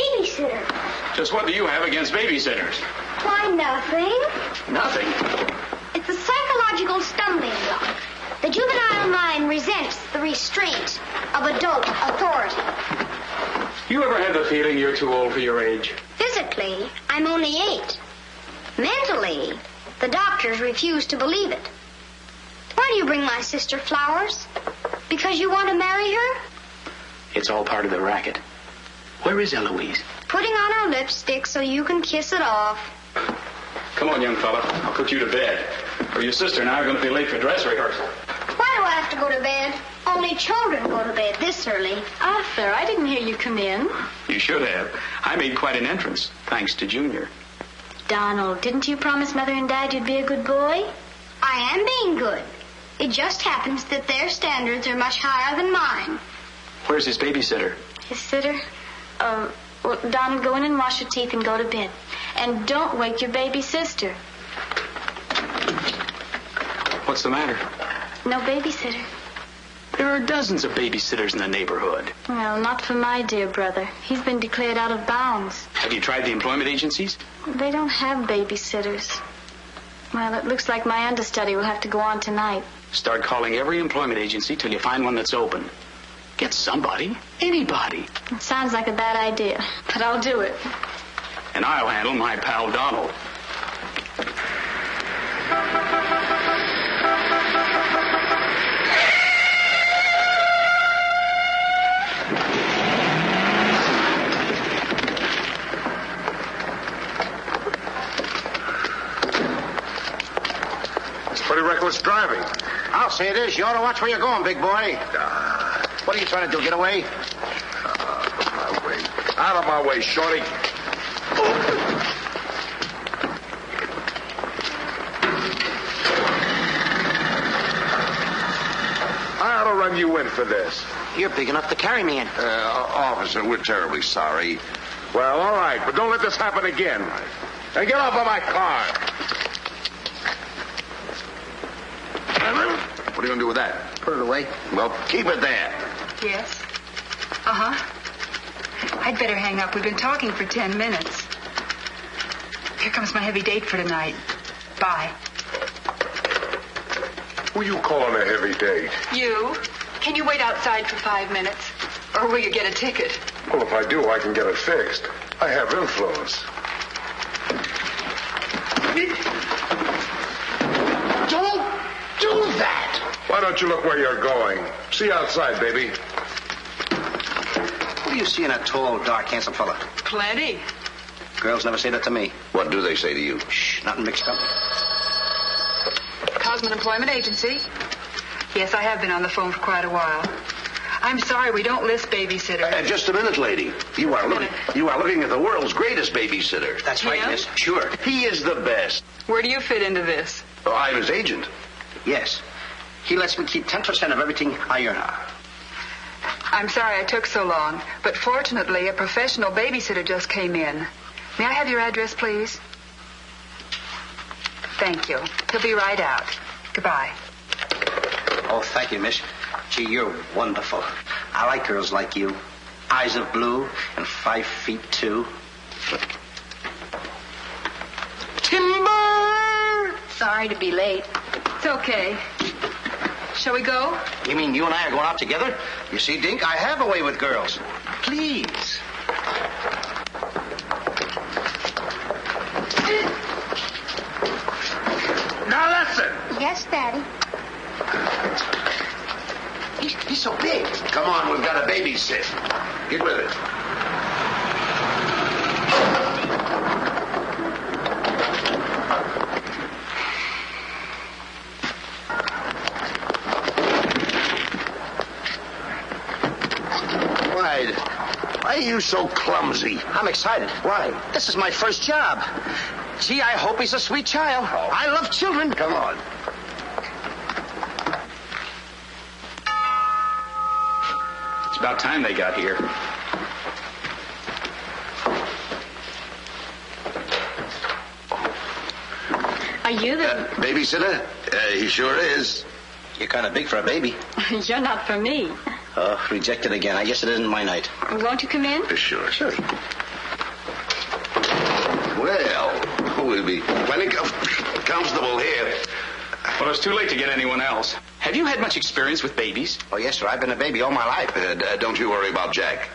babysitter. Just what do you have against babysitters? Why, nothing. Nothing. It's a psychological stumbling block. The juvenile mind resents the restraint of adult authority. You ever had the feeling you're too old for your age? Physically, I'm only 8. Mentally, the doctors refuse to believe it. Why do you bring my sister flowers? Because you want to marry her? It's all part of the racket. Where is Eloise? Putting on her lipstick so you can kiss it off. Come on, young fella. I'll put you to bed. Or your sister and I are going to be late for dress rehearsal. Why do I have to go to bed? Only children go to bed this early. Arthur, I didn't hear you come in. You should have. I made quite an entrance, thanks to Junior. Donald, didn't you promise Mother and Dad you'd be a good boy? I am being good. It just happens that their standards are much higher than mine. Where's his babysitter? His sitter? Well, Donald, go in and wash your teeth and go to bed. And don't wake your baby sister. What's the matter? No babysitter. There are dozens of babysitters in the neighborhood. Well, not for my dear brother. He's been declared out of bounds. Have you tried the employment agencies? They don't have babysitters. Well, it looks like my understudy will have to go on tonight. Start calling every employment agency till you find one that's open. Get somebody. Anybody. It sounds like a bad idea, but I'll do it. And I'll handle my pal Donald. Pretty reckless driving. I'll say it is. You ought to watch where you're going, big boy. What are you trying to do, get away? Out of my way, shorty. I ought to run you in for this. You're big enough to carry me in. Officer, we're terribly sorry. Well, all right, but don't let this happen again. Now get off of my car. What are you going to do with that? Put it away. Well, keep it there. Yes? Uh-huh. I'd better hang up. We've been talking for 10 minutes. Here comes my heavy date for tonight. Bye. Who you calling a heavy date? You? Can you wait outside for 5 minutes? Or will you get a ticket? Well, if I do, I can get it fixed. I have influence. Don't do that! Why don't you look where you're going? See you outside, baby. What do you see in a tall, dark, handsome fella? Plenty. Girls never say that to me. What do they say to you? Shh, nothing mixed up. Cosman Employment Agency. Yes, I have been on the phone for quite a while. I'm sorry, we don't list babysitters. Just a minute, lady. You are looking at the world's greatest babysitter. That's right, Him? miss. Sure. He is the best. Where do you fit into this? Oh, I'm his agent. Yes. He lets me keep 10% of everything I earn. I'm sorry I took so long, but fortunately a professional babysitter just came in. May I have your address, please? Thank you. He'll be right out. Goodbye. Oh, thank you, miss. Gee, you're wonderful. I like girls like you. Eyes of blue and 5'2". Timber! Sorry to be late. It's okay. Shall we go? You mean you and I are going out together? You see, Dink, I have a way with girls. Please. Now listen. Yes, Daddy. He's so big. Come on, we've got a babysit. Get with it. Why are you so clumsy? I'm excited. Why? This is my first job. Gee, I hope he's a sweet child. Oh. I love children. Come on. It's about time they got here. Are you the... Babysitter? He sure is. You're kind of big for a baby. You're not for me. Rejected again. I guess it isn't my night. Won't you come in? Sure. be plenty comfortable here. Well, it's too late to get anyone else. Have you had much experience with babies? Oh, yes, sir. I've been a baby all my life. Don't you worry about Jack.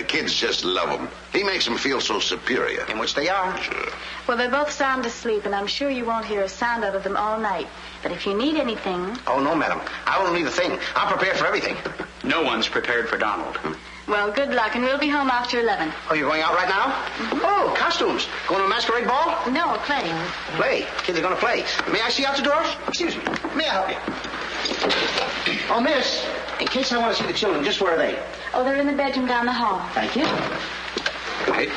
Kids just love him. He makes them feel so superior. In which they are. Sure. Well, they're both sound asleep, and I'm sure you won't hear a sound out of them all night. But if you need anything... Oh, no, madam. I won't need a thing. I'm prepared for everything. No one's prepared for Donald. Well, good luck, and we'll be home after 11. Oh, you're going out right now? Mm-hmm. Oh, costumes. Going to a masquerade ball? No, playing. Play. Kids are going to play. May I see out the doors? Excuse me. May I help you? Oh, miss, in case I want to see the children, just where are they? Oh, they're in the bedroom down the hall. Thank you. Go ahead.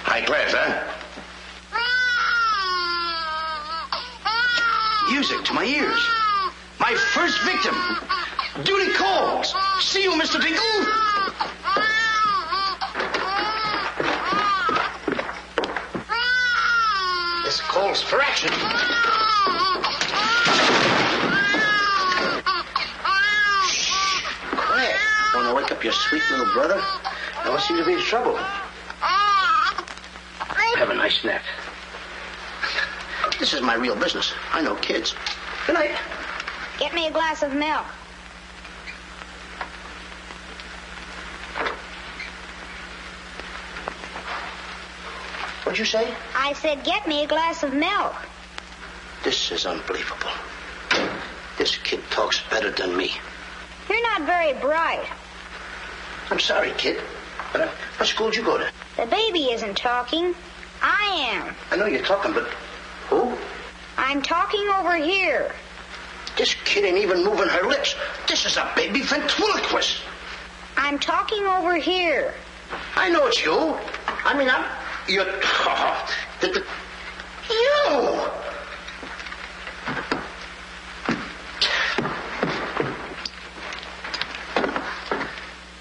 High class, huh? Music to my ears. My first victim. Duty calls. See you, Mr. Dingle. This calls for action. Shh. Quiet. Want to wake up your sweet little brother? No one seems to be in trouble. Have a nice nap. This is my real business. I know kids. Good night. Get me a glass of milk. What'd you say? I said, get me a glass of milk. This is unbelievable. This kid talks better than me. You're not very bright. I'm sorry, kid. But what school did you go to? The baby isn't talking. I am. I know you're talking, but who? I'm talking over here. This kid ain't even moving her lips. This is a baby ventriloquist. I'm talking over here. I know it's you. I mean, you're... You!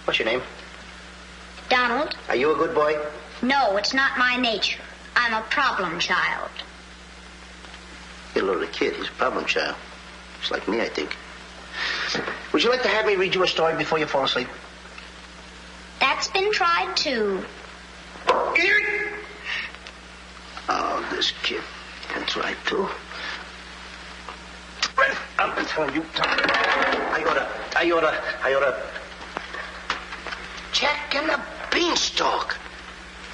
What's your name? Donald? Are you a good boy? No, it's not my nature. I'm a problem child. You're a little kid. He's a problem child. It's like me, I think. Would you like to have me read you a story before you fall asleep? That's been tried, too. Oh, this kid can try, too. I'm telling you, I oughta... Jack and the Beanstalk.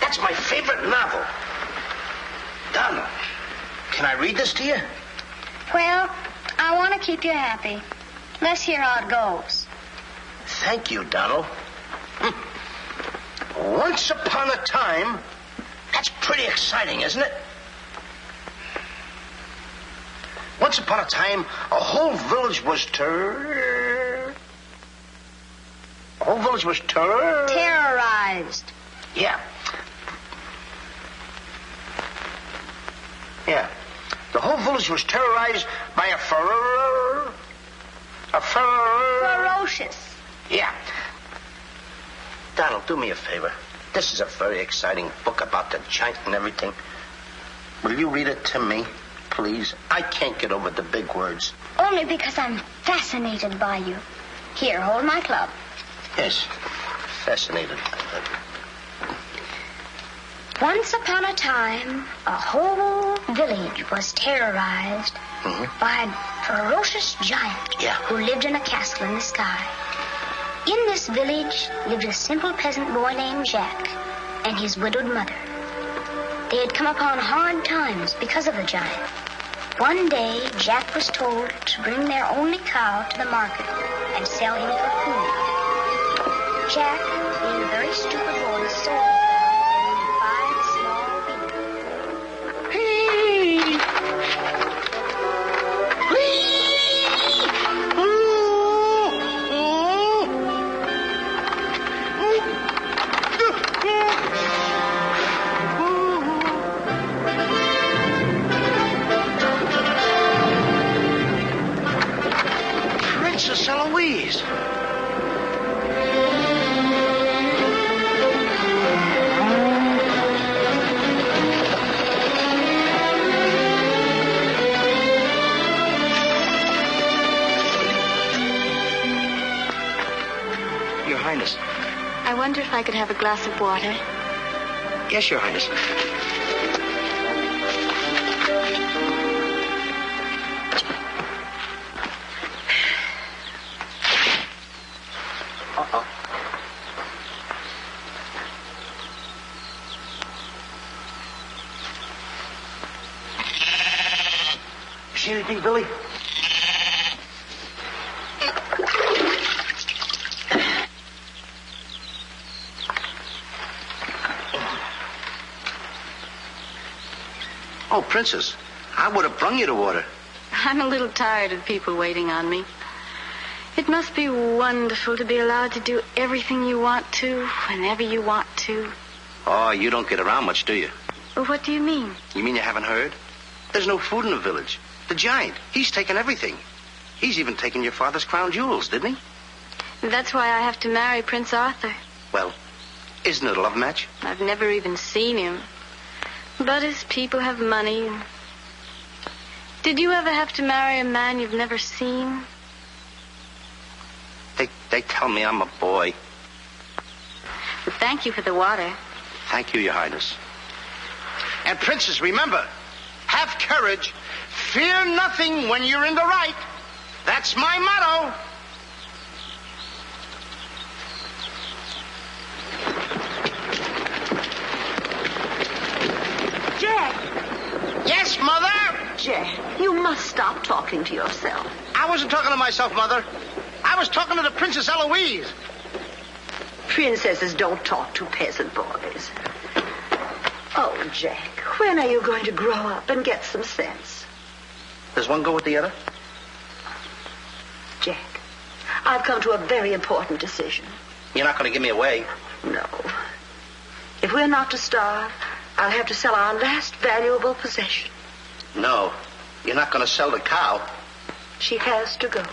That's my favorite novel. Donald, can I read this to you? Well, I want to keep you happy. Let's hear how it goes. Thank you, Donald. Once upon a time... That's pretty exciting, isn't it? Once upon a time, a whole village was Terrorized. Yeah. Yeah. The whole village was terrorized by a Ferocious. Yeah. Donald, do me a favor. This is a very exciting book about the giant and everything. Will you read it to me, please? I can't get over the big words. Only because I'm fascinated by you. Here, hold my club. Yes, fascinated. Once upon a time, a whole village was terrorized by a ferocious giant who lived in a castle in the sky. In this village lived a simple peasant boy named Jack and his widowed mother. They had come upon hard times because of the giant. One day, Jack was told to bring their only cow to the market and sell him for food. Jack, being a very stupid boy, sold him for 5 small beans. Princess Eloise. wonder if I could have a glass of water. Yes, Your Highness. Uh-oh. You see anything, Billy? Oh, Princess, I would have brung you the water. I'm a little tired of people waiting on me. It must be wonderful to be allowed to do everything you want to, whenever you want to. Oh, you don't get around much, do you? Well, what do you mean? You mean you haven't heard? There's no food in the village. The giant, he's taken everything. He's even taken your father's crown jewels, didn't he? That's why I have to marry Prince Arthur. Well, isn't it a love match? I've never even seen him. But his people have money. Did you ever have to marry a man you've never seen? They tell me I'm a boy. Well, thank you for the water. Thank you, Your Highness. And, Princess, remember, have courage. Fear nothing when you're in the right. That's my motto. Jack! Yes, Mother? Jack, you must stop talking to yourself. I wasn't talking to myself, Mother. I was talking to the Princess Eloise. Princesses don't talk to peasant boys. Oh, Jack, when are you going to grow up and get some sense? Does one go with the other? Jack, I've come to a very important decision. You're not going to give me away. No. If we're not to starve, I'll have to sell our last valuable possession. No, you're not going to sell the cow. She has to go.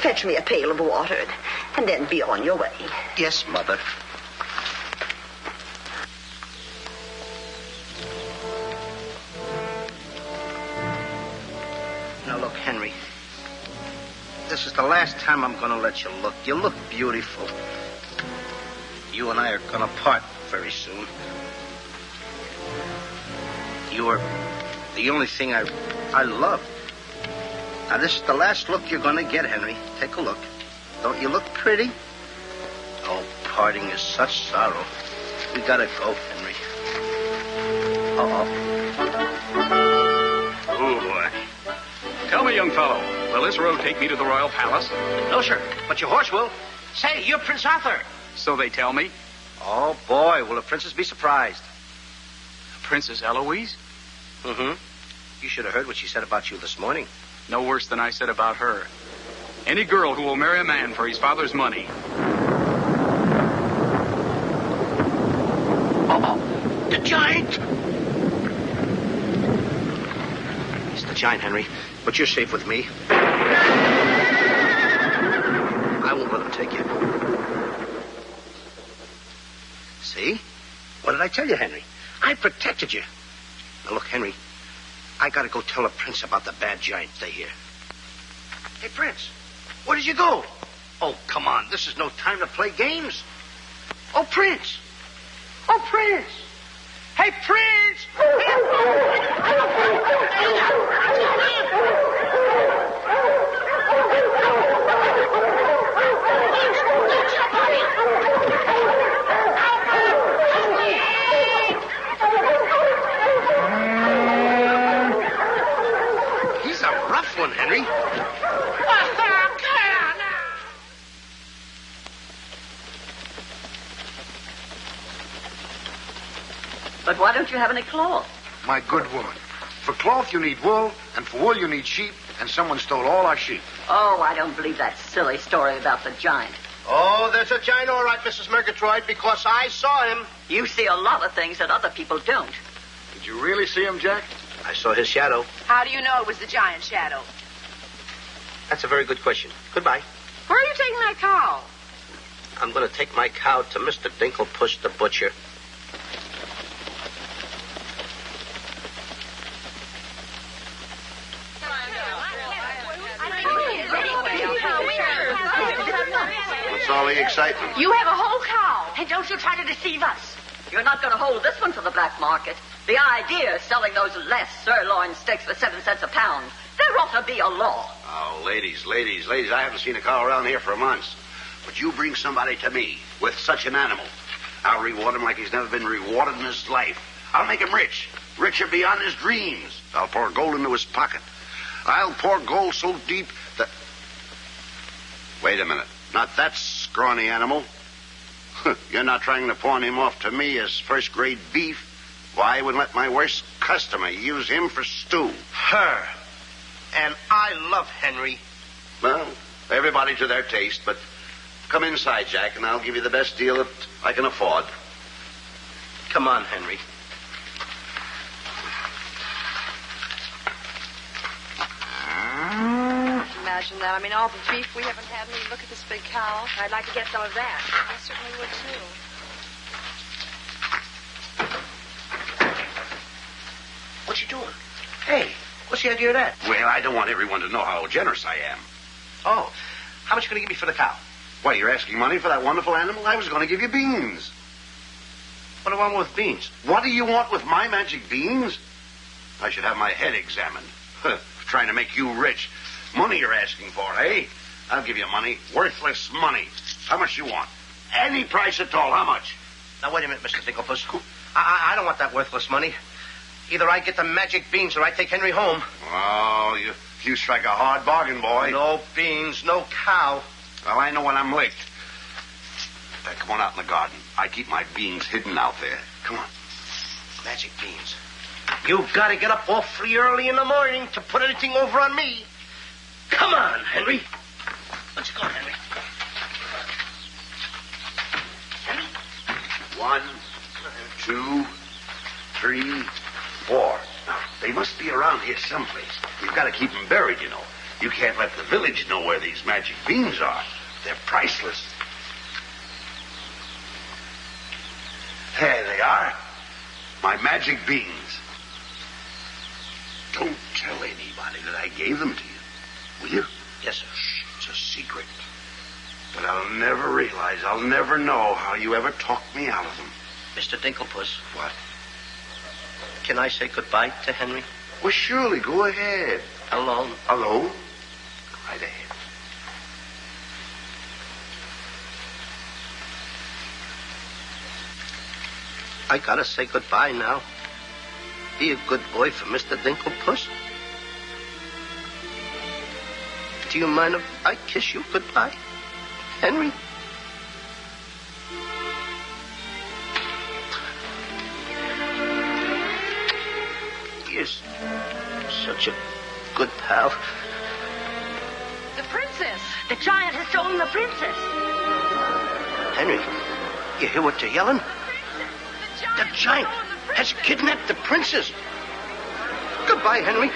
Fetch me a pail of water and then be on your way. Yes, Mother. Now, look, Henry. This is the last time I'm going to let you look. You look beautiful. You and I are going to part very soon. You are the only thing I love. Now, this is the last look you're going to get, Henry. Take a look. Don't you look pretty? Oh, parting is such sorrow. We got to go, Henry. Oh, boy. Tell me, young fellow, will this road take me to the royal palace? No, sir, but your horse will. Say, you're Prince Arthur. So they tell me. Oh, boy, will the princess be surprised. Princess Eloise? Mm-hmm. You should have heard what she said about you this morning. No worse than I said about her. Any girl who will marry a man for his father's money. Uh-oh. The giant! It's the giant, Henry. But you're safe with me. I won't let him take you. See? What did I tell you, Henry? I protected you. Now, look, Henry. I gotta go tell the prince about the bad giant they hear. Hey, Prince, where did you go? Oh, come on. This is no time to play games. Oh, Prince. Oh, Prince. Hey, Prince. He's a rough one, Henry. But why don't you have any cloth? My good woman. For cloth, you need wool, and for wool, you need sheep, and someone stole all our sheep. Oh, I don't believe that silly story about the giant. Oh, there's a giant, all right, Mrs. Murgatroyd, because I saw him. You see a lot of things that other people don't. Did you really see him, Jack? I saw his shadow. How do you know it was the giant shadow? That's a very good question. Goodbye. Where are you taking that cow? I'm going to take my cow to Mr. Dinklepush the butcher. What's all the excitement? You have a whole cow. Hey, don't you try to deceive us. You're not going to hold this one for the black market. The idea is selling those less sirloin steaks for 7 cents a pound. There ought to be a law. Oh, ladies, I haven't seen a cow around here for months. But you bring somebody to me with such an animal, I'll reward him like he's never been rewarded in his life. I'll make him rich. Richer beyond his dreams. I'll pour gold into his pocket. I'll pour gold so deep that... Wait a minute. Not that scrawny animal. You're not trying to pawn him off to me as first-grade beef? Why, I wouldn't let my worst customer use him for stew. Her. And I love Henry. Well, everybody to their taste, but come inside, Jack, and I'll give you the best deal that I can afford. Come on, Henry. Imagine that. I mean, all the beef we haven't had. And look at this big cow. I'd like to get some of that. I certainly would, too. What you doing? Hey, what's the idea of that? Well, I don't want everyone to know how generous I am. Oh, how much are you going to give me for the cow? Why, you're asking money for that wonderful animal? I was going to give you beans. What do I want with beans? What do you want with my magic beans? I should have my head examined. Trying to make you rich. Money you're asking for, eh? I'll give you money. Worthless money. How much you want? Any price at all. How much? Now, wait a minute, Mr. Dinklepuss. I don't want that worthless money. Either I get the magic beans or I take Henry home. Oh, you strike a hard bargain, boy. No beans, no cow. Well, I know when I'm licked. Come on out in the garden. I keep my beans hidden out there. Come on. Magic beans. You've got to get up awfully early in the morning to put anything over on me. Come on, Henry. Let's go, Henry. Henry? 1, 2, 3, 4. Now, they must be around here someplace. You've got to keep them buried, you know. You can't let the village know where these magic beans are. They're priceless. There they are. My magic beans. Don't tell anybody that I gave them to you. Will you? Yes, sir. Shh, it's a secret. But I'll never realize, I'll never know how you ever talked me out of them. Mr. Dinklepuss. What? Can I say goodbye to Henry? Well, surely, go ahead. Alone? Alone? Go right ahead. I gotta say goodbye now. Be a good boy for Mr. Dinklepuss. Do you mind if I kiss you goodbye, Henry? You're such a good pal. The princess. The giant has stolen the princess. Henry, you hear what they're yelling? The giant has kidnapped the princess. Goodbye, Henry.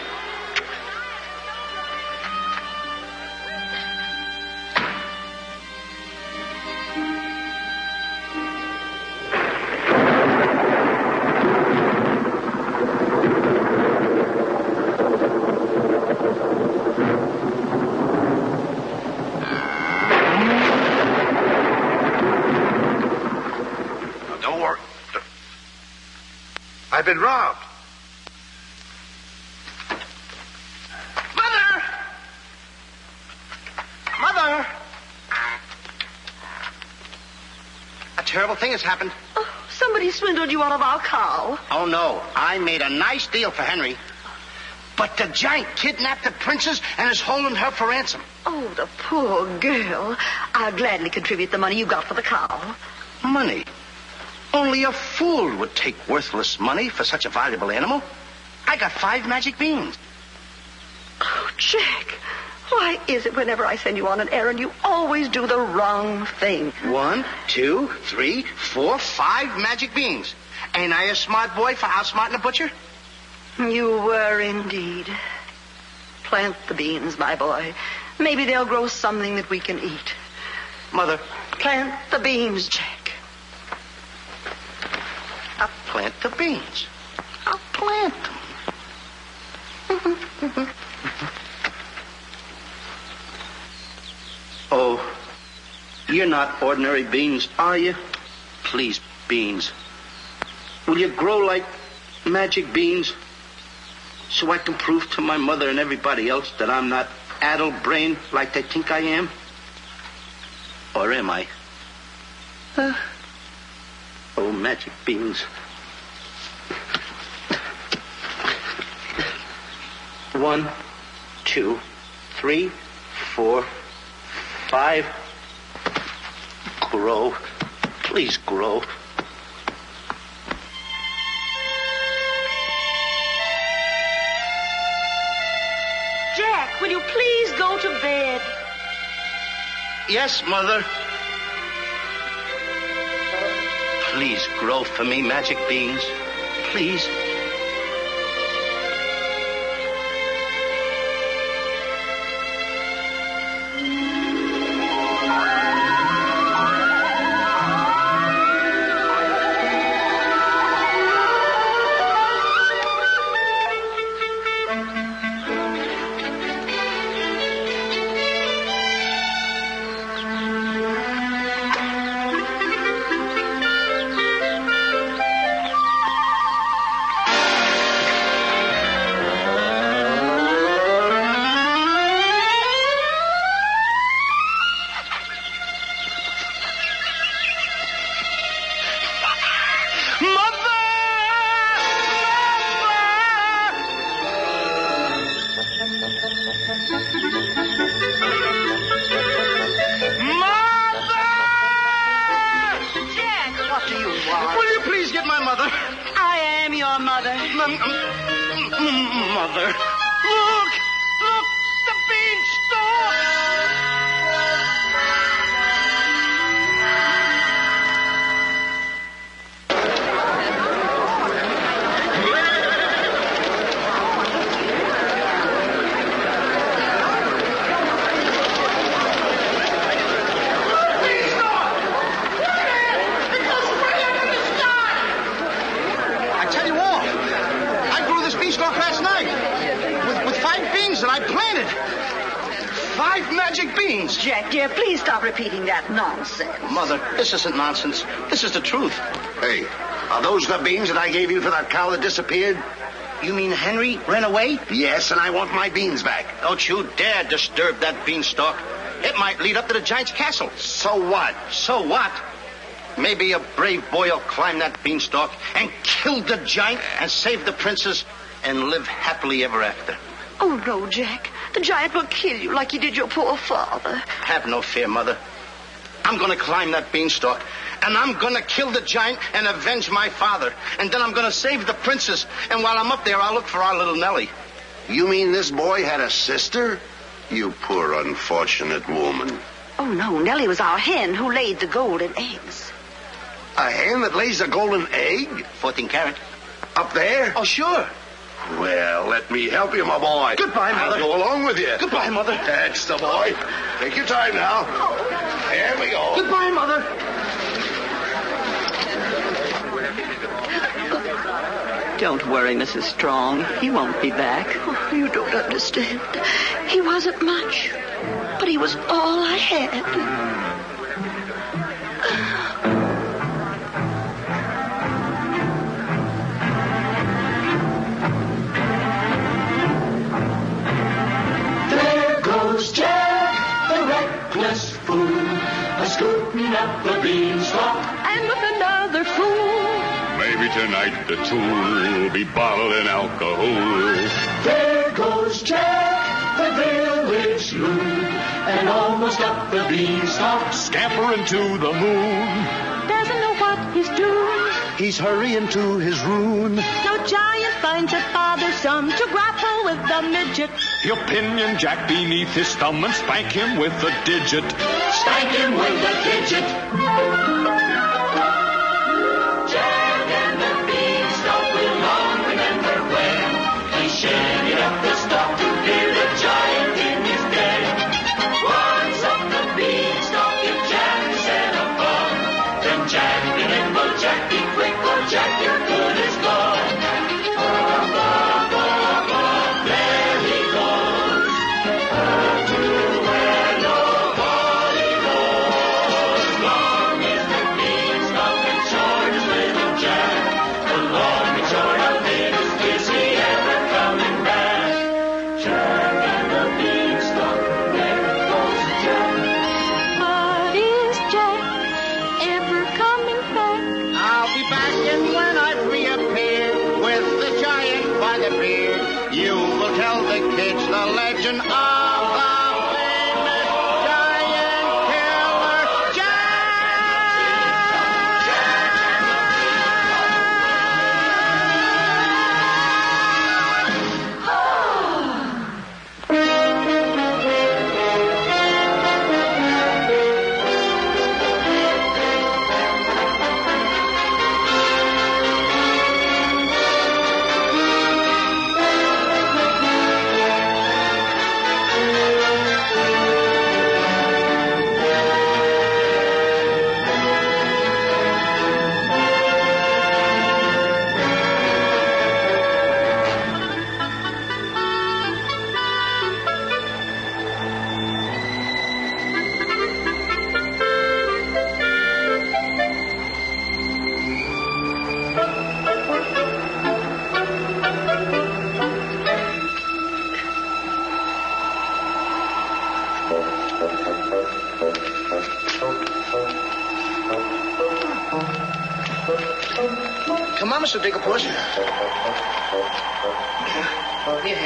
I've been robbed. Mother! Mother! A terrible thing has happened. Oh, somebody swindled you out of our cow. Oh, no. I made a nice deal for Henry. But the giant kidnapped the princess and is holding her for ransom. Oh, the poor girl. I'll gladly contribute the money you got for the cow. Money? Only a fool would take worthless money for such a valuable animal. I got 5 magic beans. Oh, Jack, why is it whenever I send you on an errand, you always do the wrong thing? 1, 2, 3, 4, 5 magic beans. Ain't I a smart boy for outsmarting a butcher? You were indeed. Plant the beans, my boy. Maybe they'll grow something that we can eat. Mother. Plant the beans, Jack. I'll plant the beans. I'll plant them. You're not ordinary Beans, are you? Please, Beans. Will you grow like magic beans so I can prove to my mother and everybody else that I'm not addle-brained like they think I am? Or am I? Oh, magic beans. 1, 2, 3, 4, 5. Grow. Please grow. Jack, will you please go to bed? Yes, Mother. Please grow for me, magic beans. Please. Mother, look! Look! The Beanstalk! I tell you all, I grew this beanstalk last night with 5 beans that I planted. 5 magic beans. Jack, dear, please stop repeating that nonsense. Mother, this isn't nonsense. This is the truth. Hey, are those the beans that I gave you for that cow that disappeared? You mean Henry ran away? Yes, and I want my beans back. Don't you dare disturb that beanstalk. It might lead up to the giant's castle. So what? So what? Maybe a brave boy will climb that beanstalk and kill the giant and save the princess and live happily ever after. Oh, no, Jack. The giant will kill you like he did your poor father. Have no fear, Mother. I'm going to climb that beanstalk, and I'm going to kill the giant and avenge my father. And then I'm going to save the princess. And while I'm up there, I'll look for our little Nellie. You mean this boy had a sister? You poor unfortunate woman. Oh, no. Nellie was our hen who laid the golden eggs. A hen that lays a golden egg? 14 carat. Up there? Oh, sure. Well, let me help you, my boy. Goodbye, Mother. I'll go along with you. Goodbye, Mother. That's the boy. Take your time now. There we go. Goodbye, Mother. Don't worry, Mrs. Strong. He won't be back. Oh, you don't understand. He wasn't much, but he was all I had. Jack, the reckless fool, a-scooting up the beanstalk, and with another fool. Maybe tonight the tool will be bottling alcohol. There goes Jack, the village loon, and almost up the beanstalk, scampering to the moon. Doesn't know what he's doing. He's hurrying to his ruin. No giant finds it bothersome to grapple with the midget. He'll pinion Jack beneath his thumb and spank him with a digit. Spank him with a digit. Jack and the beanstalk will long remember when he shinned up the stalk to hear the giant in his den. Once up the beanstalk, if Jack set a fun, then Jack be nimble, Jack be quick, or Jack your good is gone. Up, up, up, up, there he goes, up to where nobody knows. the beard, you will tell the kids the legend of the famous giant killer Come on, Mr. Digglepuss. Here.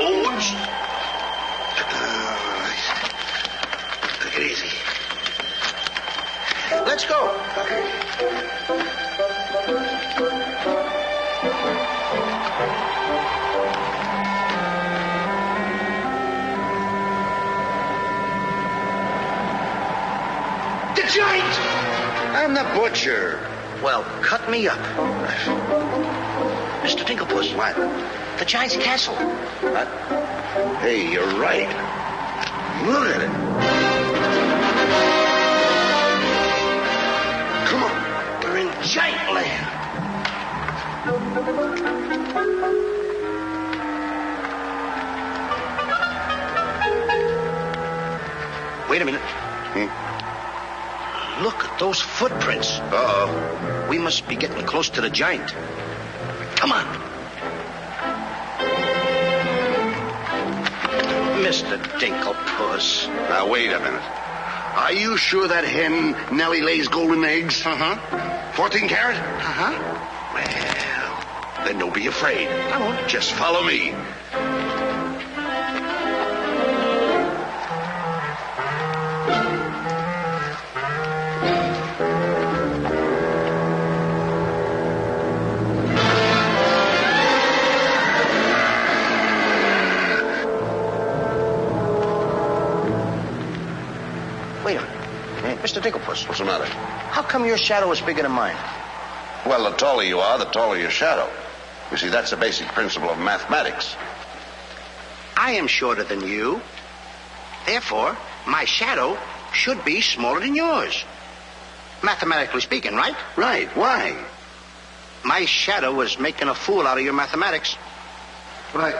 Oops. Take it easy. Let's go. The giant! I'm the butcher. Well, cut me up. Mr. Digglepuss. What? The giant's castle. What? Hey, you're right. Look at it. Come on. We're in giant land. Wait a minute. Look at those footprints. Uh-oh. We must be getting close to the giant. Come on. Mr. Dinklepuss. Now, wait a minute. Are you sure that hen Nellie lays golden eggs? Uh-huh. 14 carat? Uh-huh. Well, then don't be afraid. I won't. Just follow me. Wait a minute. Mr. Digglepuss. What's the matter? How come your shadow is bigger than mine? Well, the taller you are, the taller your shadow. You see, that's the basic principle of mathematics. I am shorter than you. Therefore, my shadow should be smaller than yours. Mathematically speaking, right? Right. Why? My shadow is making a fool out of your mathematics. Why,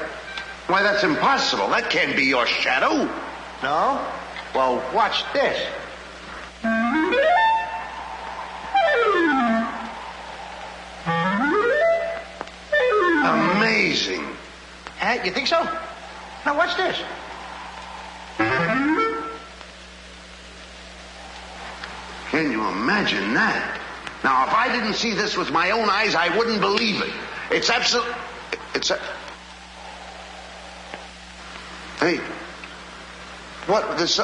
that's impossible. That can't be your shadow. No? Well, watch this. Amazing. You think so? Now watch this. Can you imagine that? Now, if I didn't see this with my own eyes, I wouldn't believe it. It's absolute. Hey. What? This.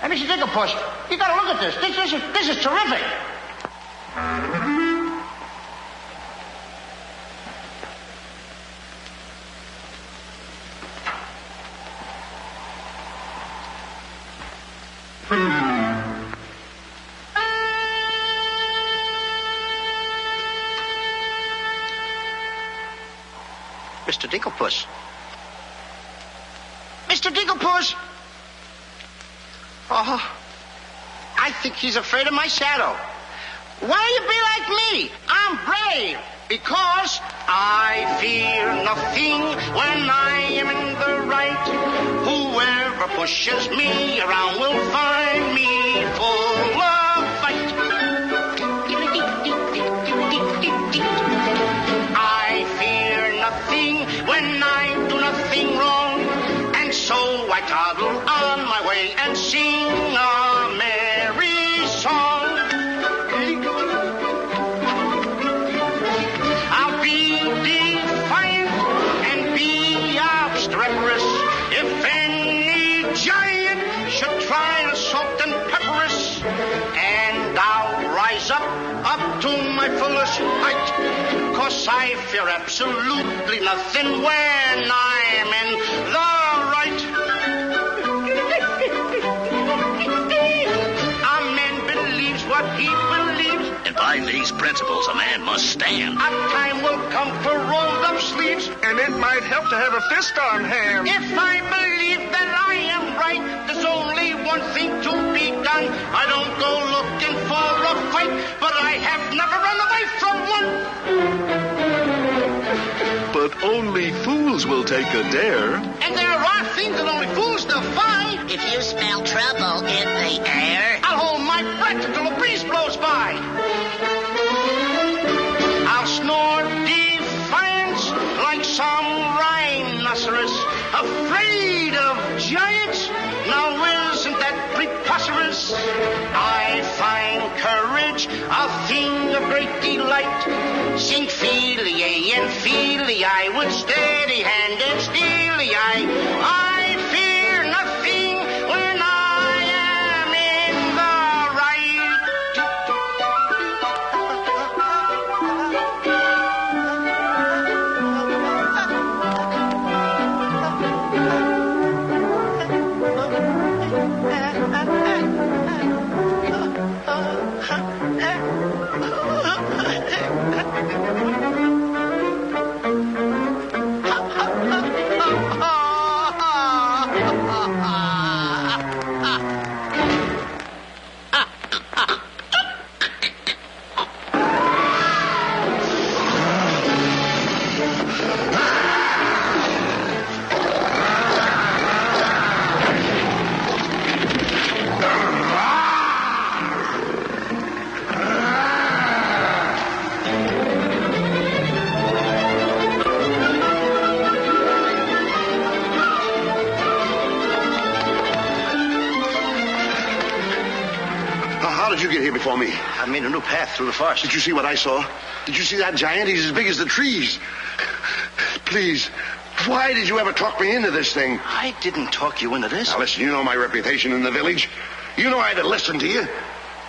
Hey, Mr. Digglepuss, you gotta look at this. This is terrific. Mr. Digglepuss. Mr. Digglepuss! Oh, I think he's afraid of my shadow. Why do you be like me? I'm brave because I fear nothing when I am in the right. Whoever pushes me around will find me full of fight. I fear nothing when I do nothing wrong, and so toddle on my way and sing a merry song. I'll be defiant and be obstreperous if any giant should try to salt and pepper us. And I'll rise up to my fullest height, 'cause I fear absolutely nothing when I'm in the right. A man believes what he believes, and by these principles a man must stand. A time will come for rolled up sleeves, and it might help to have a fist on hand. If I believe that I am right, there's only one thing to be done. I don't go looking for a fight, but I have never run away from one. But only fools will take a dare. And there are things that only fools defy. If you smell trouble in the air, I'll hold my breath until a breeze blows by. I'll snore defiance like some rhinoceros, afraid of giants. Now isn't that preposterous? I find courage a thing of great delight. Sing feely and feely, I with steady hand and steely eye. I fear nothing when I am in the right. For me. I made a new path through the forest. Did you see what I saw? Did you see that giant? He's as big as the trees. Please, why did you ever talk me into this thing? I didn't talk you into this. Now listen, you know my reputation in the village. You know I'd have listened to you.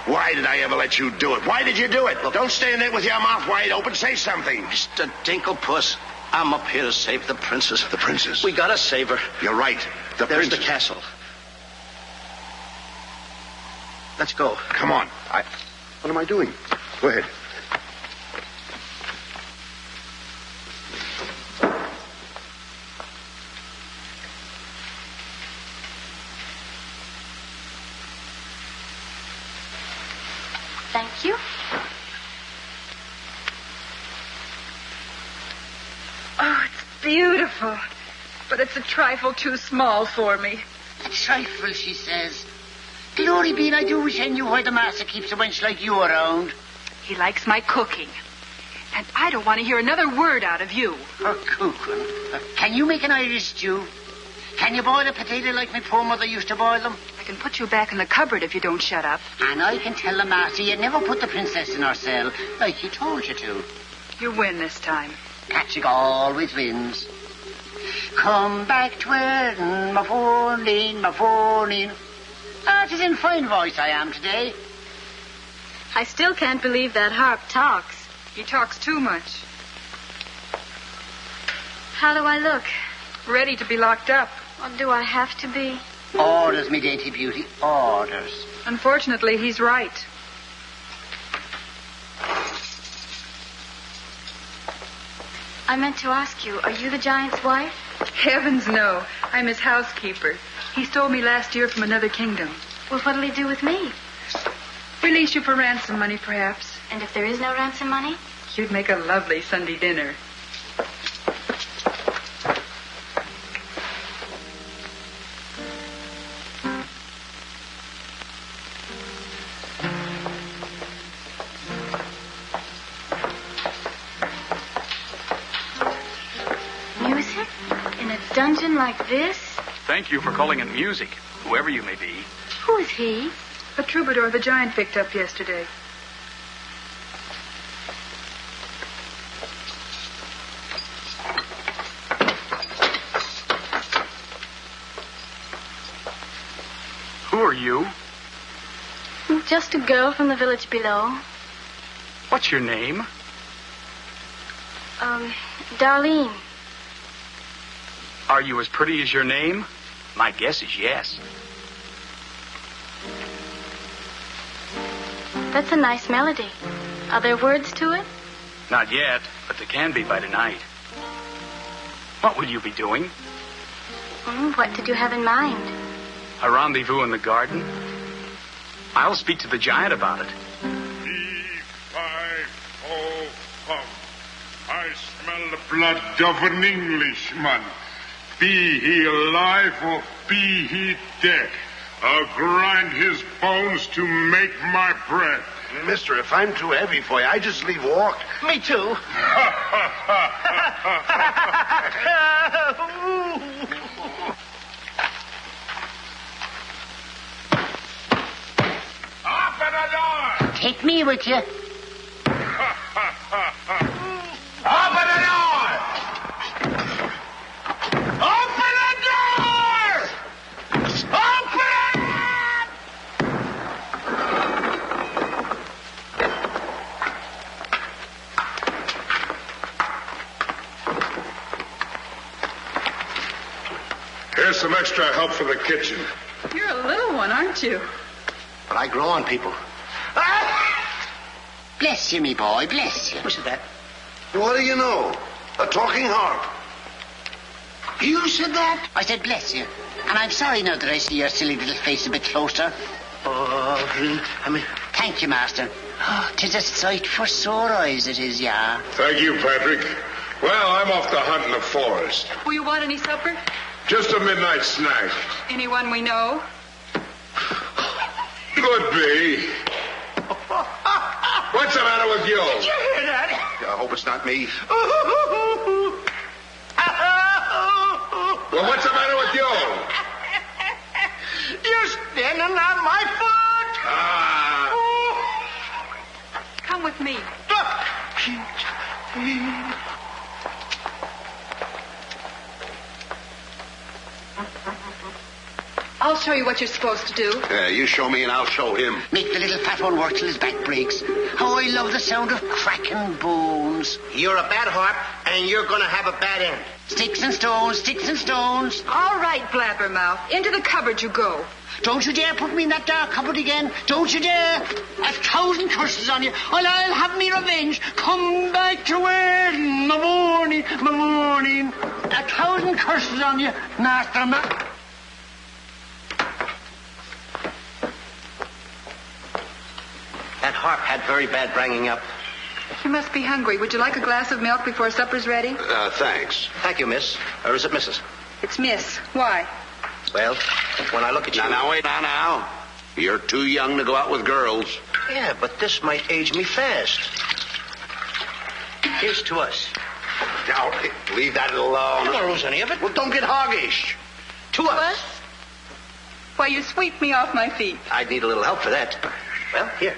Why did I ever let you do it? Why did you do it? Look, don't stand there with your mouth wide open. Say something. Mr. Dinklepuss, I'm up here to save the princess. The princess? We gotta save her. You're right. There's the castle. Let's go. Come on. What am I doing? Go ahead. Thank you. Oh, it's beautiful. But it's a trifle too small for me. A trifle, she says. Glory be, I do wish I knew why the master keeps a wench like you around. He likes my cooking. And I don't want to hear another word out of you. Her cooking? Can you make an Irish stew? Can you boil a potato like my poor mother used to boil them? I can put you back in the cupboard if you don't shut up. And I can tell the master you never put the princess in her cell like he told you to. You win this time. Catching always wins. Come back twirling my phone-in, my phone-in. Ah, 'tis in fine voice I am today. I still can't believe that harp talks. He talks too much. How do I look? Ready to be locked up. Or do I have to be? Orders, me dainty beauty, orders. Unfortunately, he's right. I meant to ask you, are you the giant's wife? Heavens, no. I'm his housekeeper. He stole me last year from another kingdom. Well, what'll he do with me? Release you for ransom money, perhaps. And if there is no ransom money? You'd make a lovely Sunday dinner. Music? In a dungeon like this? Thank you for calling it music, whoever you may be. Who is he? A troubadour the giant picked up yesterday. Who are you? Just a girl from the village below. What's your name? Darlene. Are you as pretty as your name? My guess is yes. That's a nice melody. Are there words to it? Not yet, but there can be by tonight. What will you be doing? What did you have in mind? A rendezvous in the garden? I'll speak to the giant about it. E-5-O-hum. I smell the blood of an Englishman. Be he alive or be he dead, I'll grind his bones to make my bread. Mister, if I'm too heavy for you, I just leave walk. Me too. Open the door! Take me with you. Open the door! Open the door! Open it! Here's some extra help for the kitchen. You're a little one, aren't you? But I grow on people. Bless you, me boy, bless you. Who said that? What do you know? A talking harp. You said that? I said bless you. And I'm sorry now that I see your silly little face a bit closer. Thank you, master. Oh, 'tis a sight for sore eyes, it is, yeah. Thank you, Patrick. Well, I'm off to hunt in the forest. Will you want any supper? Just a midnight snack. Anyone we know? Could be. What's the matter with you? Did you hear that? I hope it's not me. Well, what's the matter with you? You're standing on my foot. Come with me. I'll show you what you're supposed to do. You show me and I'll show him. Make the little fat one work till his back breaks. How I love the sound of cracking bones. You're a bad harp, and you're going to have a bad end. Sticks and stones, sticks and stones. All right, Blabbermouth. Into the cupboard you go. Don't you dare put me in that dark cupboard again. Don't you dare. 1,000 curses on you. I'll have me revenge. Come back to where in the morning, my morning. 1,000 curses on you, master man. That harp had very bad bringing up. You must be hungry. Would you like a glass of milk before supper's ready? Thanks. Thank you, miss. Or is it Mrs.? It's Miss. Why? Well, when I look at you... Now, wait now. You're too young to go out with girls. Yeah, but this might age me fast. Here's to us. Now, leave that alone. You don't lose any of it. Well, don't get hoggish. To us. Why, you sweep me off my feet. I'd need a little help for that. Well, here.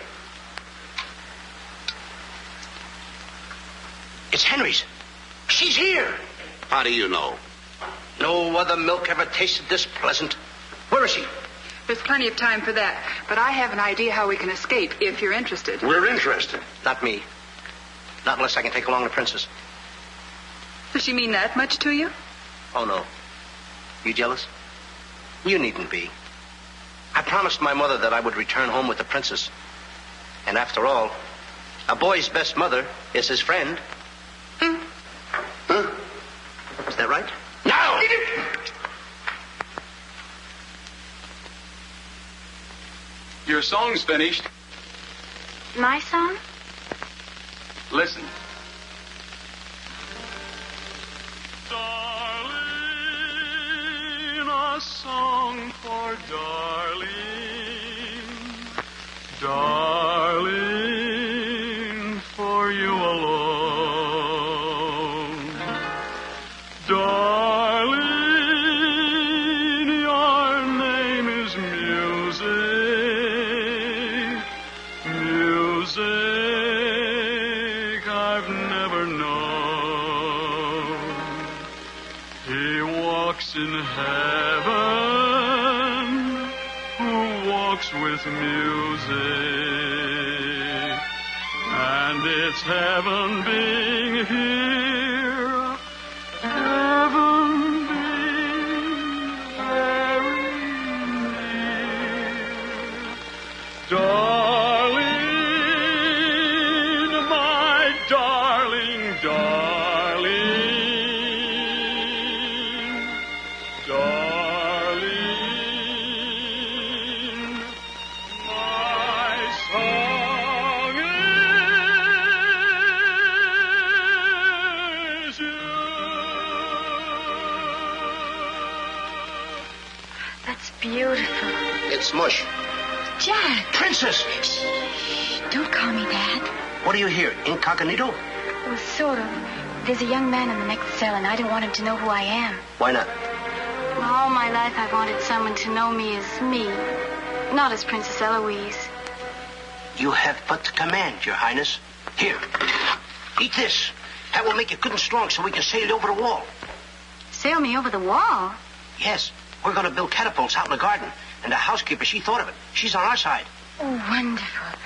It's Henry's. She's here. How do you know? No other milk ever tasted this pleasant. Where is she? There's plenty of time for that. But I have an idea how we can escape, if you're interested. We're interested. Not me. Not unless I can take along the princess. Does she mean that much to you? Oh, no. You jealous? You needn't be. I promised my mother that I would return home with the princess. And after all, a boy's best mother is his friend. Huh? Is that right? No! Your song's finished. My song? Listen. Darling, a song for darling. Darling, for you alone. Darling, heaven who walks with music. And it's heaven being here, heaven being very near. Darling, my darling, darling, darling, my song is you. That's beautiful. It's mush. Jack. Princess! Shh. Don't call me that. What are you here, incognito? Well, sort of. There's a young man in the next cell, and I don't want him to know who I am. Why not? All my life, I've wanted someone to know me as me, not as Princess Eloise. You have but to command, Your Highness. Here, eat this. That will make you good and strong so we can sail you over the wall. Sail me over the wall? Yes, we're going to build catapults out in the garden. And the housekeeper, she thought of it. She's on our side. Oh, wonderful.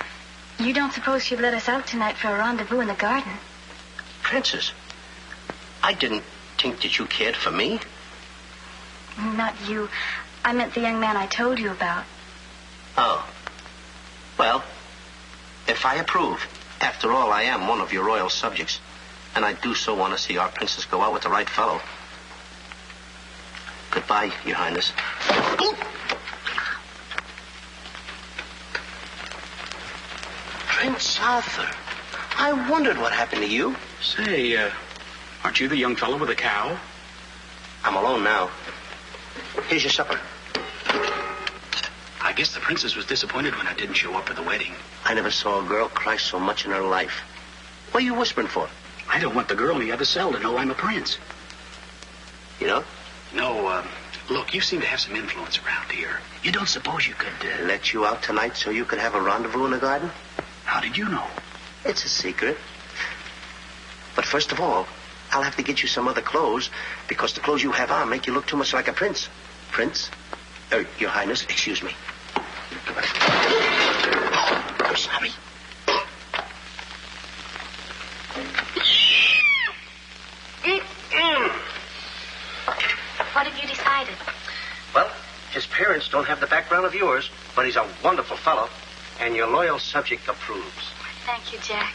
You don't suppose she'd let us out tonight for a rendezvous in the garden? Princess, I didn't think that you cared for me. Not you. I meant the young man I told you about. Oh. Well, if I approve, after all, I am one of your royal subjects. And I do so want to see our princess go out with the right fellow. Goodbye, Your Highness. Prince Arthur, I wondered what happened to you. Say, aren't you the young fellow with the cow? I'm alone now. Here's your supper. I guess the princess was disappointed when I didn't show up for the wedding. I never saw a girl cry so much in her life. What are you whispering for? I don't want the girl in the other cell to know I'm a prince. You know? No, look, you seem to have some influence around here. You don't suppose you could... Let you out tonight so you could have a rendezvous in the garden? How did you know? It's a secret. But first of all, I'll have to get you some other clothes, because the clothes you have on make you look too much like a prince. Prince? Your Highness, excuse me. Oh, I'm sorry. What have you decided? Well, his parents don't have the background of yours, but he's a wonderful fellow, and your loyal subject approves. Thank you, Jack.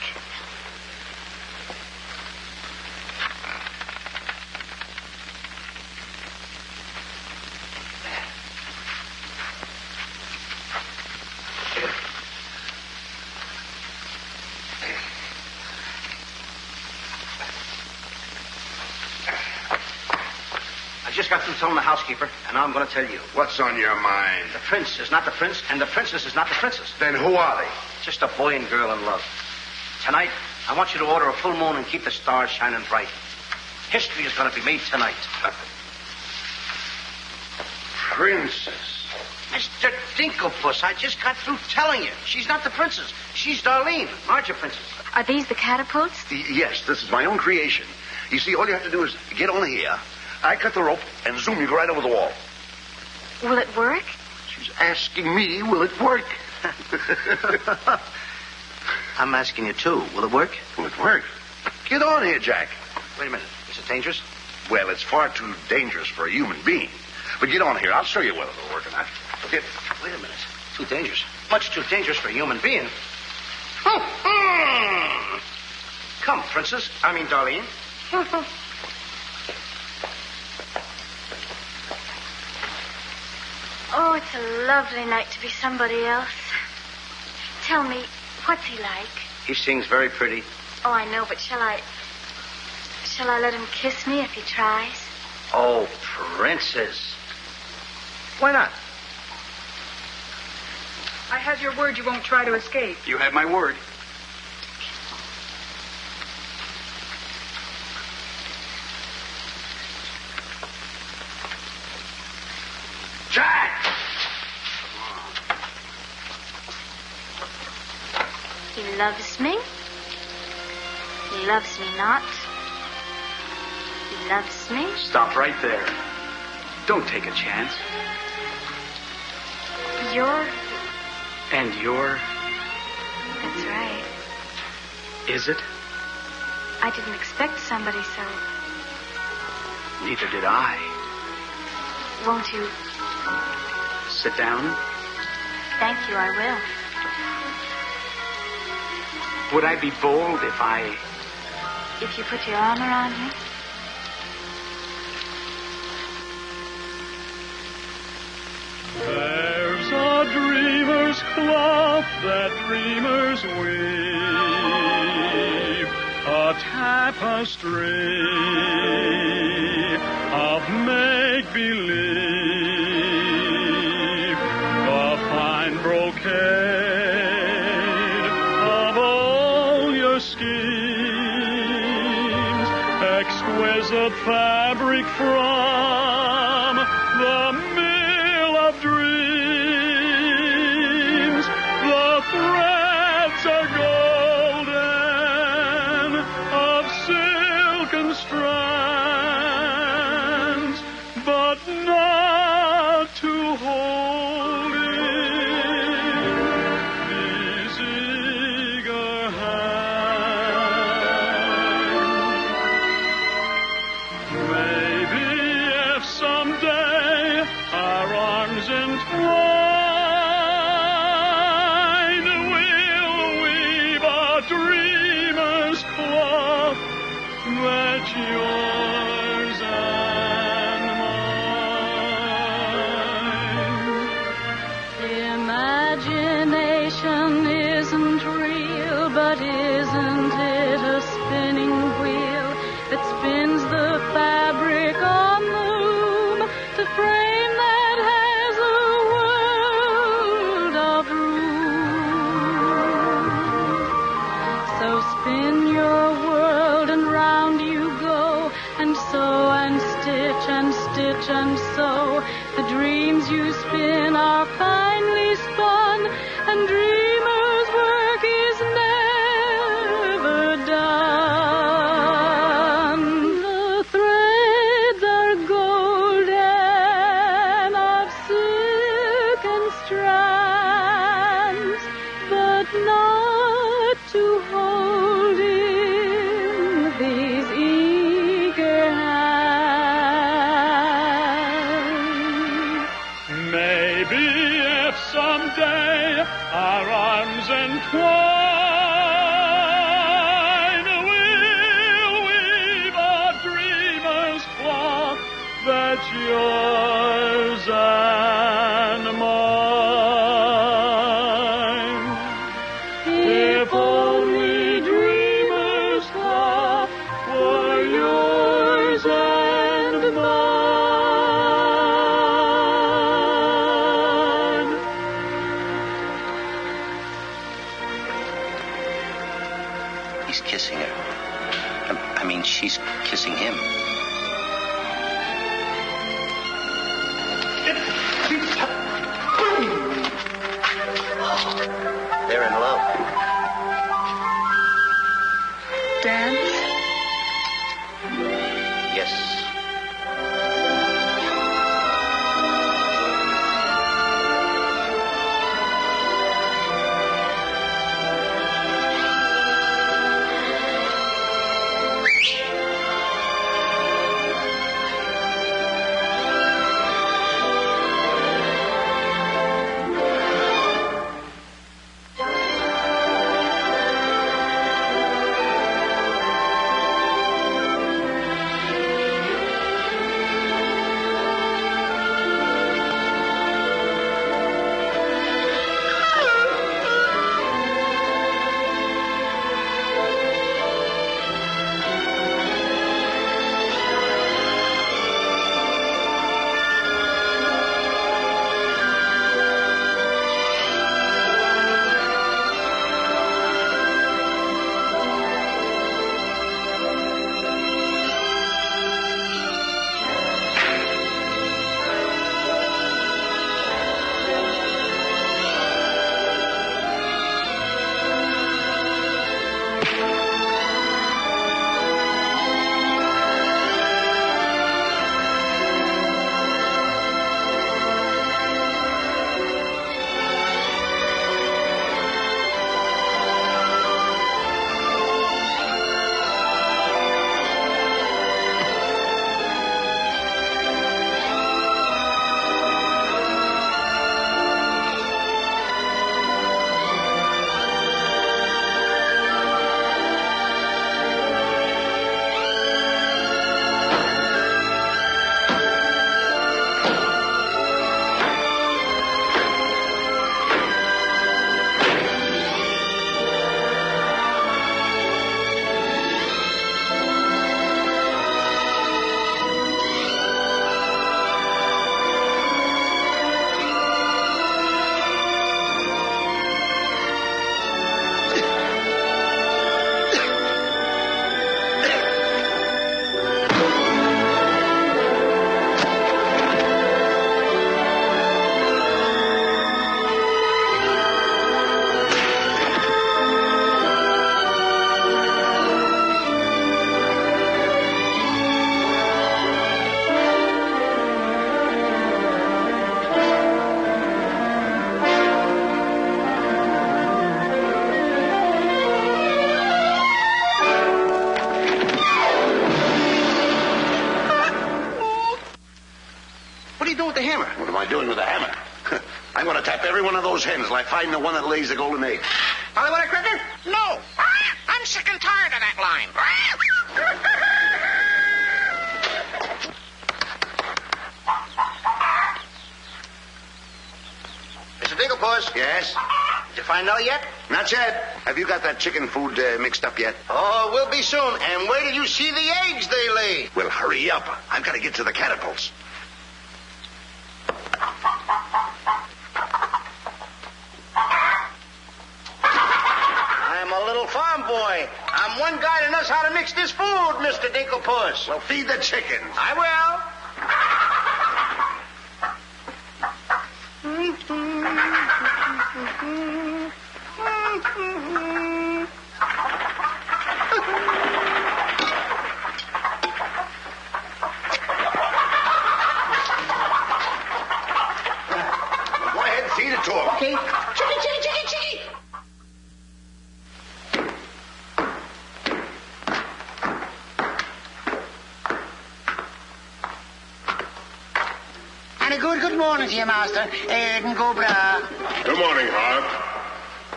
I just got through telling the housekeeper, and now I'm going to tell you. What's on your mind? The prince is not the prince, and the princess is not the princess. Then who are they? Just a boy and girl in love. Tonight, I want you to order a full moon and keep the stars shining bright. History is going to be made tonight. Princess. Mr. Dinklepuss, I just got through telling you. She's not the princess. She's Darlene, aren't you, princess? Are these the catapults? Yes, this is my own creation. You see, all you have to do is get on here. I cut the rope and zoom you right over the wall. Will it work? She's asking me, will it work? I'm asking you, too. Will it work? Will it work? Get on here, Jack. Wait a minute. Is it dangerous? Well, it's far too dangerous for a human being. But get on here. I'll show you whether it'll work or not. Wait a minute. Too dangerous. Much too dangerous for a human being. Come, princess. I mean, Darlene. Oh, it's a lovely night to be somebody else. Tell me, what's he like? He sings very pretty. Oh, I know, but shall I let him kiss me if he tries? Oh, princess. Why not? I have your word you won't try to escape. You have my word. Jack! He loves me. He loves me not. He loves me. Stop right there. Don't take a chance. You're... And you're... That's right. Is it? I didn't expect somebody so... Neither did I. Won't you? Sit down. Thank you, I will. Would I be bold if I... If you put your arm around me? There's a dreamer's cloth that dreamers weave, a tapestry of make-believe, a fine brocade of all your schemes, exquisite fabric from the mill of dreams. The threads are golden, of silken strands, but not to hold in these eager hands. Maybe if someday our arms entwine, we'll weave a dreamer's cloth that's yours and mine. Imagination isn't real, but isn't it a spinning wheel that spins the fabric on the loom to frame that has a world of room? So spin your world and round you go, and sew and stitch and stitch and sew. The dreams you spin are finely spun, and dreamers' work is never done. The threads are golden, of silken strands, but not to hold in these eager hands. Maybe if someday our arms entwine, we'll weave a dreamer's cloth that's yours and mine. If only dreamer's cloth were yours and mine. He's kissing her. I mean, she's kissing him. They're in love. Dance? Yes. What are you doing with the hammer? What am I doing with the hammer? I'm going to tap every one of those hens till I find the one that lays the golden egg. Polly, want a cracker? No. I'm sick and tired of that line. Mr. Dinklepuss. Yes? Did you find out yet? Not yet. Have you got that chicken food mixed up yet? Oh, we'll be soon. And where did you see the eggs they lay? Well, hurry up. I've got to get to the catapults. I'm a little farm boy. I'm one guy that knows how to mix this food, Mr. Dinklepuss. Well, feed the chickens. I will. Go ahead and feed it to them. Okay. Chicky, chicky, chicky, chicky. And a good morning to you, Master. And go bra. Good morning, Hart.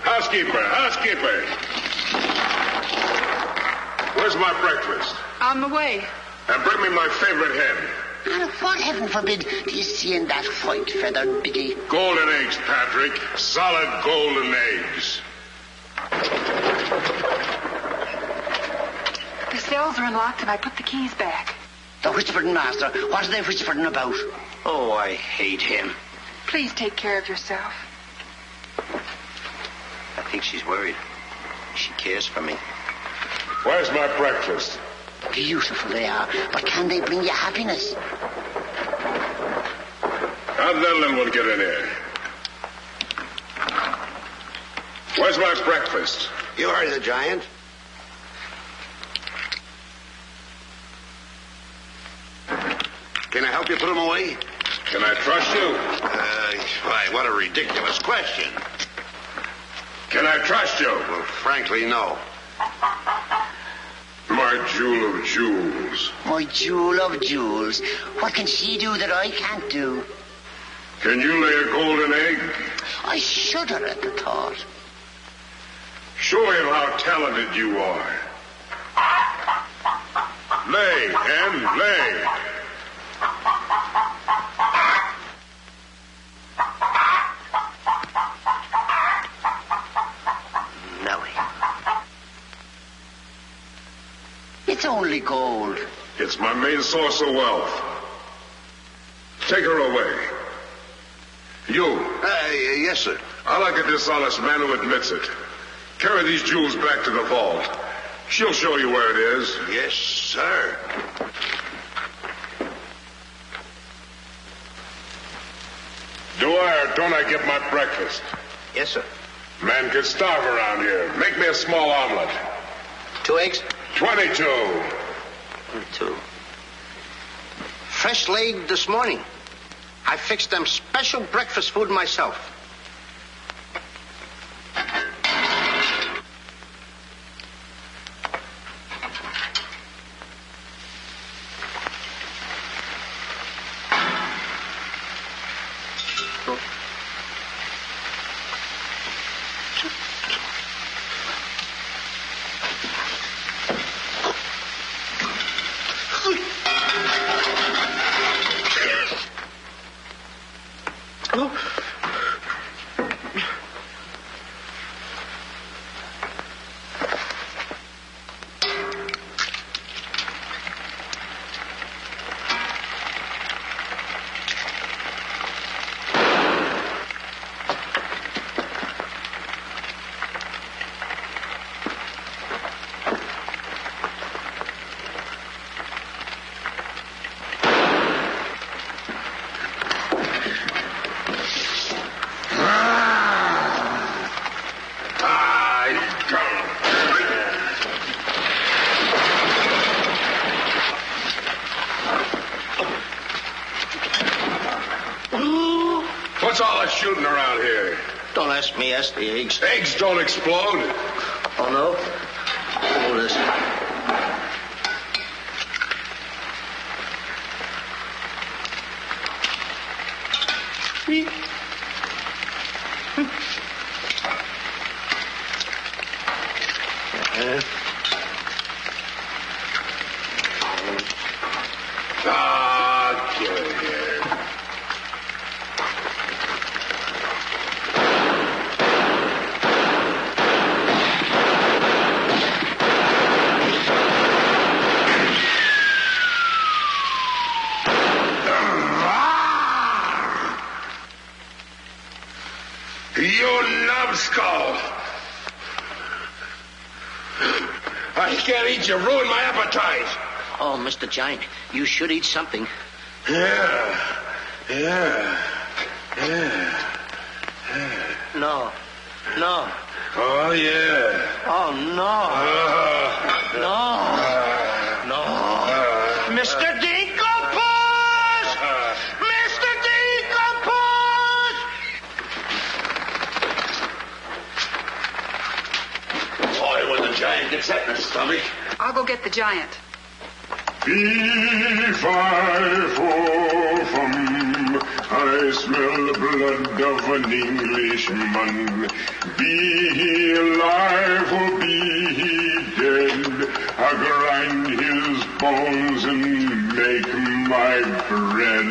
Housekeeper. Where's my breakfast? On the way. And bring me my favorite hen. And what, heaven forbid, do you see in that white-feathered biggie? Golden eggs, Patrick. Solid golden eggs. The cells are unlocked and I put the keys back. The whispering, Master. What are they whispering about? Oh, I hate him. Please take care of yourself. I think she's worried. She cares for me. Where's my breakfast? Beautiful they are, but can they bring you happiness? How did that little one get in here? Where's my breakfast? You heard the giant. Can I help you put them away? Can I trust you? Why, what a ridiculous question. Can I trust you? Well, frankly, no. My jewel of jewels. My jewel of jewels. What can she do that I can't do? Can you lay a golden egg? I shudder at the thought. Show him how talented you are. Lay, hen, lay. It's only gold. It's my main source of wealth. Take her away. You. Yes, sir. I like a dishonest man who admits it. Carry these jewels back to the vault. She'll show you where it is. Yes, sir. Do I or don't I get my breakfast? Yes, sir. Man can starve around here. Make me a small omelet. 2 eggs? 22. 22. Fresh laid this morning. I fixed them special breakfast food myself. What's all that shooting around here? Don't ask me, ask the eggs. Eggs don't explode. Oh, no? Oh, listen. You numbskull! I can't eat you. Ruin my appetite. Oh, Mr. Giant, you should eat something. Yeah. No. Oh, yeah. Oh, no. No. Mr. Dinkelpuss! Mr. Dinkelpuss! Boy, when the giant gets that in his stomach. I'll go get the giant. Fee-fi-fo-fum, I smell the blood of an Englishman. Be he alive or be he dead, I grind his bones and make my bread.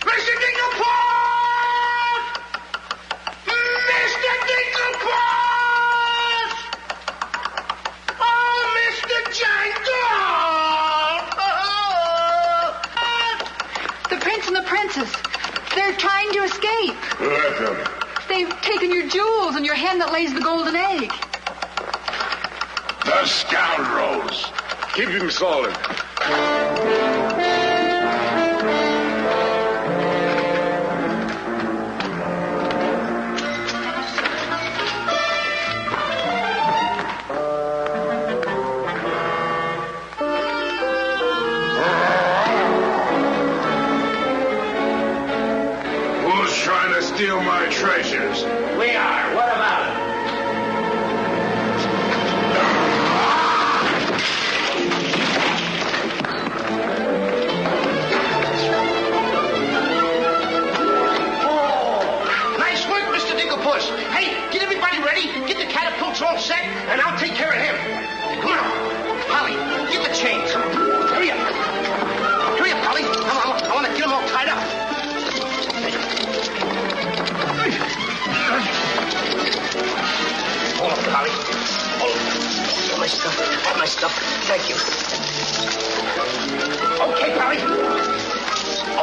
Mr. Dinkelpuss! Mr. Dinkelpuss! Oh, Mr. Giant! The prince and the princess. They're trying to escape. Let them. They've taken your jewels and your hen that lays the golden egg. The scoundrels! Keep him solid. Who's trying to steal my treasures? We are. What about it? Nice work, Mr. Dinkelpuss. Hey, get everybody ready. Get the catapults all set, and I'll take care of him. Come on. Polly, get the chains. Hurry up. Hurry up, Polly. I want to get them all tied up. Hold up, Polly. Hold up. Get my stuff. Have my stuff. Thank you. Okay, Polly.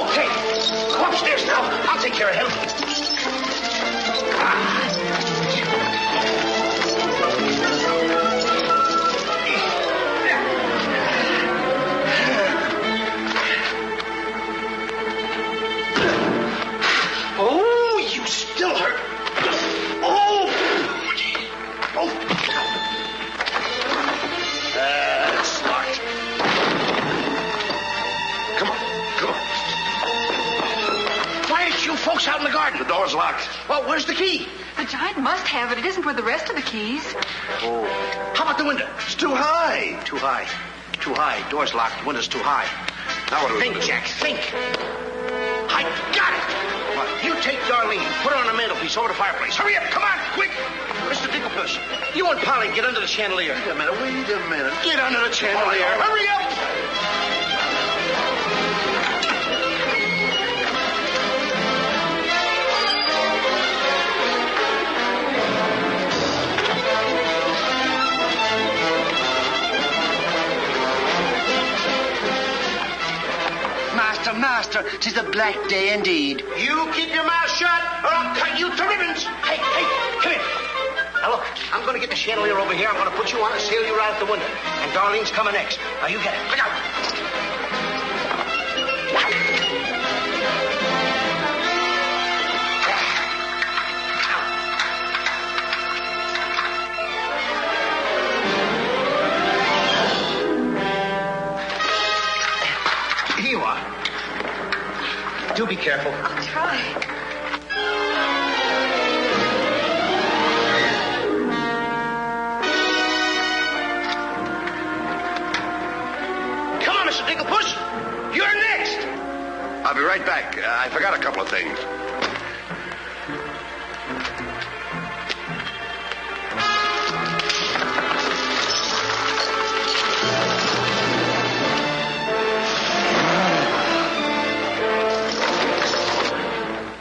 Okay. Go upstairs now. I'll take care of him. Oh, you still hurt. Oh! That's locked. Come on. Why aren't you folks out in the garden? The door's locked. Well, where's the key? The giant must have it. It isn't with the rest of the keys. Oh. How about the window? It's too high. Too high. Door's locked. The window's too high. Now what do we Think, do? Jack, think. I got it. What? You take Darlene, put her on the mantelpiece over the fireplace. Hurry up, come on, quick. Mr. Dinkelpuss, you and Polly get under the chandelier. Wait a minute. Get under the chandelier. Hurry up. Master, 'tis a black day indeed. You keep your mouth shut, or I'll cut you to ribbons. Hey, come here. Now look, I'm going to get the chandelier over here. I'm going to put you on and sail you right out the window. And Darlene's coming next. Now you get it. Look out. Here you are. Do be careful. I'll try. Come on, Mr. Dinkelpuss. You're next. I'll be right back. I forgot a couple of things.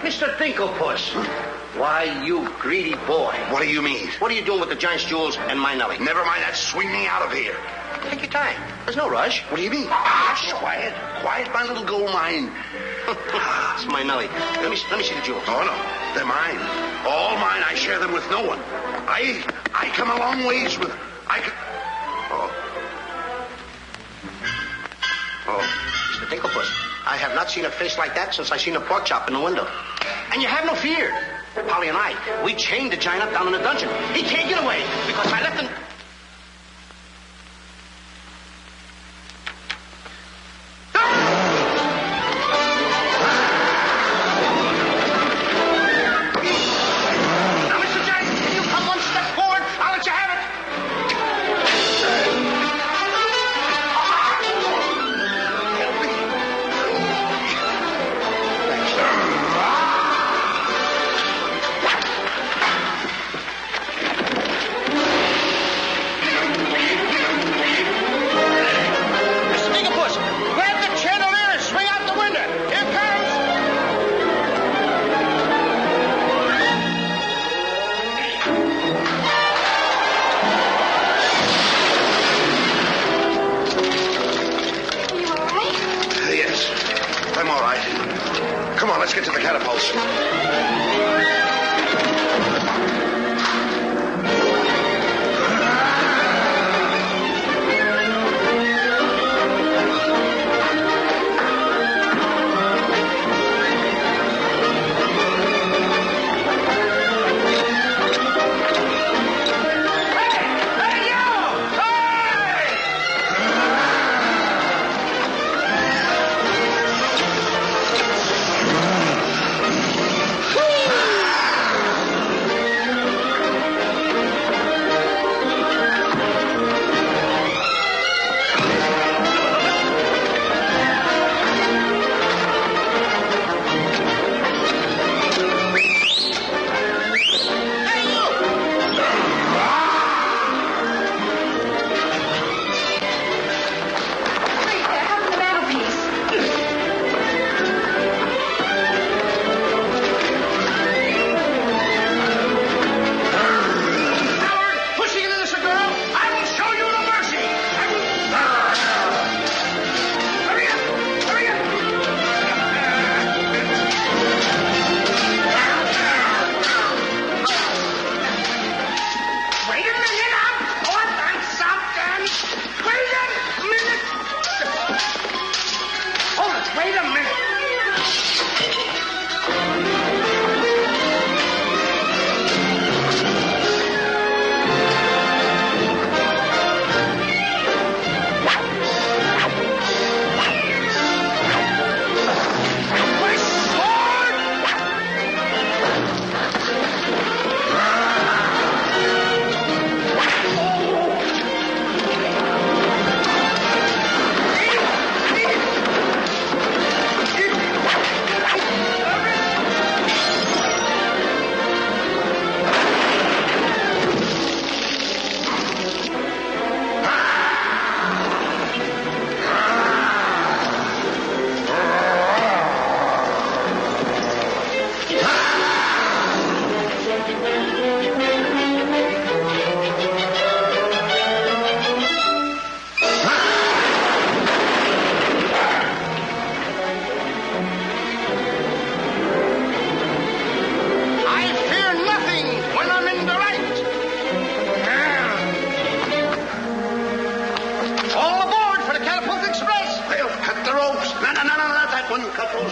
Mr. Dinklepuss. Why, you greedy boy. What do you mean? What are you doing with the giant's jewels and my Nellie? Never mind that. Swing me out of here. Take your time. There's no rush. What do you mean? Quiet. Quiet, my little gold mine. It's my Nellie. Let me see the jewels. Oh, no. They're mine. All mine. I share them with no one. I come a long ways with... Oh, Mr. Dinklepuss, I have not seen a face like that since I seen a pork chop in the window. And you have no fear. Polly and I, we chained the giant up down in the dungeon. He can't get away because I left him... Now, Mr. Giant, if you come one step forward, I'll let you have it. Mr. Dinklepuss, grab the chandelier and swing out the window. Here it comes. Yes, I'm all right. Come on, let's get to the catapults.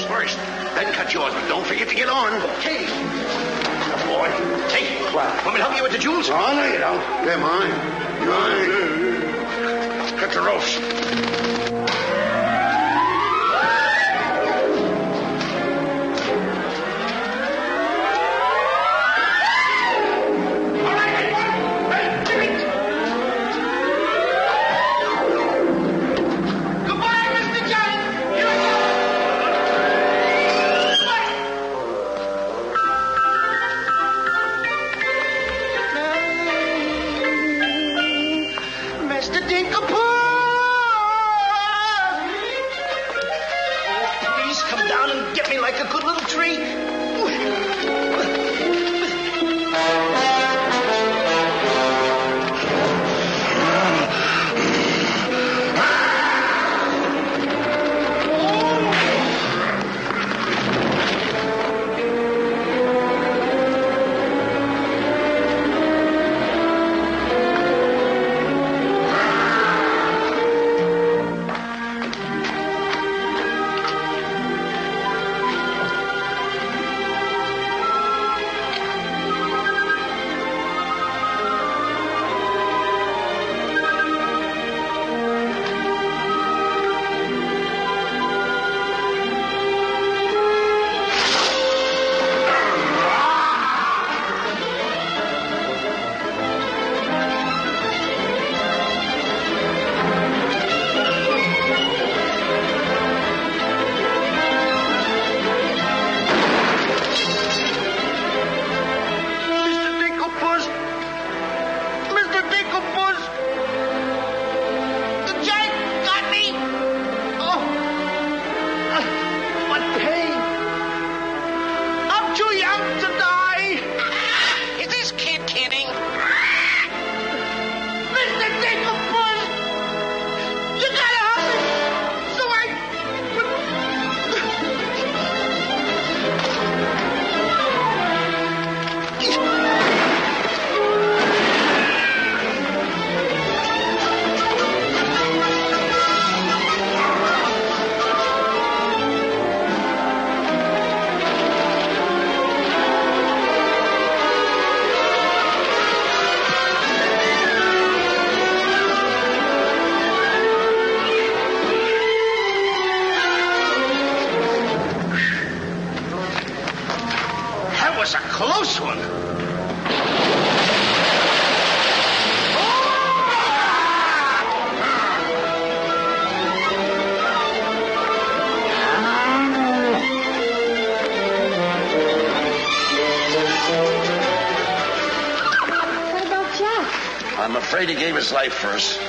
first. Then cut yours, but don't forget to get on. Okay. Good boy. Hey, want me to help you with the jewels? Oh, no, you don't. They're mine. Mine. Cut the ropes. like a good little tree. I'm afraid he gave his life for us.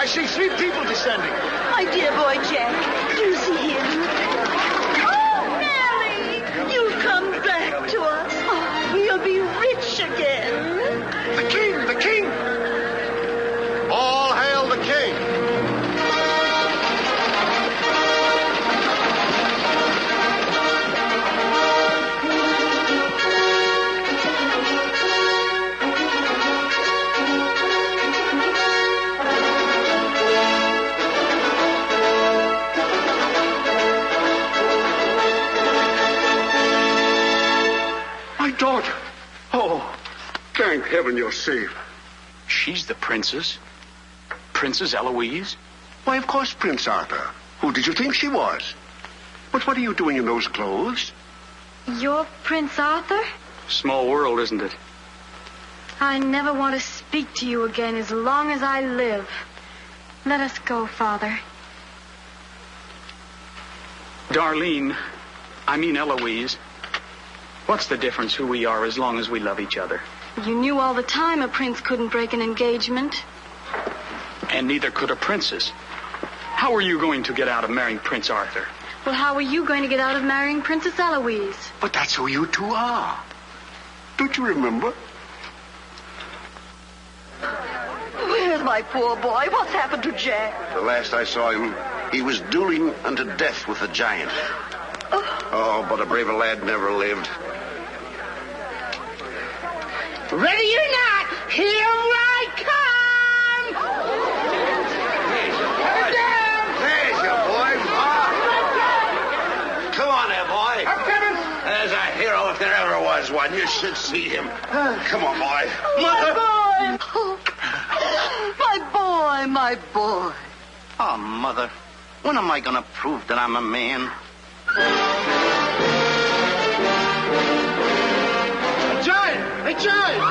see 3 people descending. My dear boy, Jack. Do you see him? Oh, Nellie! You've come back to us. Oh, we'll be rich again. The king! The king! All hail the king! daughter. Oh, thank heaven you're safe. She's the princess. Princess Eloise? Why, of course, Prince Arthur. Who did you think she was? But what are you doing in those clothes? You're Prince Arthur? Small world, isn't it? I never want to speak to you again as long as I live. Let us go, Father. Darlene, I mean Eloise. What's the difference who we are as long as we love each other? You knew all the time a prince couldn't break an engagement. And neither could a princess. How are you going to get out of marrying Prince Arthur? Well, how are you going to get out of marrying Princess Eloise? But that's who you two are. Don't you remember? Where's my poor boy? What's happened to Jack? The last I saw him, he was dueling unto death with the giant. Oh, but a braver lad never lived. Ready or not, here I come! There's your boy. Come on there, boy. I'm coming. There's a hero if there ever was one. You should see him. Come on, boy. My boy! Oh, my boy. Oh, Mother, when am I going to prove that I'm a man? A giant!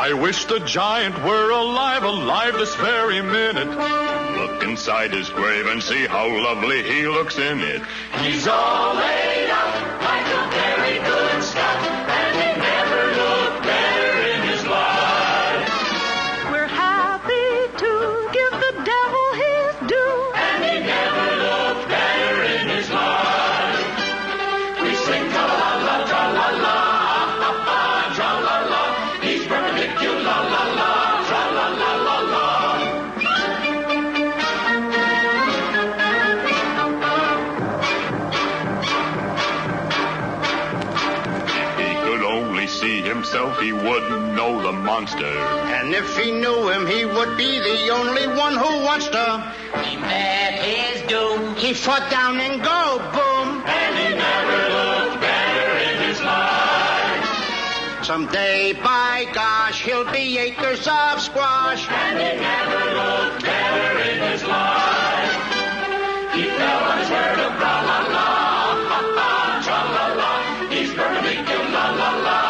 I wish the giant were alive this very minute. Look inside his grave and see how lovely he looks in it. He's all laid out like a very good scout, and he never looked better in his life. We're happy to give the devil his due, and he never looked better in his life. We sing tra-la-la, tra-la-la, ah-ha-ha, tra-la-la. He's perpendicular, la-la-la, tra-la-la-la-la. See himself, he wouldn't know the monster. And if he knew him, he would be the only one who wants to. He met his doom. He fought down and go boom. And he never looked better in his life. Someday, by gosh, he'll be acres of squash. And he never looked better in his life. He fell on his word of tra-la-la, ha-ha, tra-la-la. He's perpendicular, la-la-la.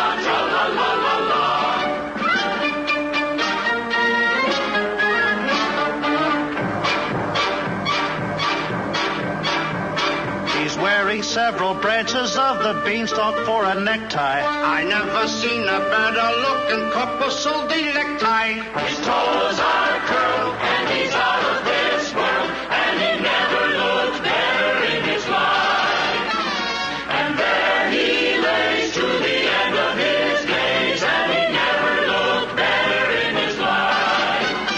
Wearing several branches of the beanstalk for a necktie. I never seen a better looking couple so delecti. His toes are curled and he's out of this world, and he never looked better in his life. And there he lays to the end of his days, and he never looked better in his life.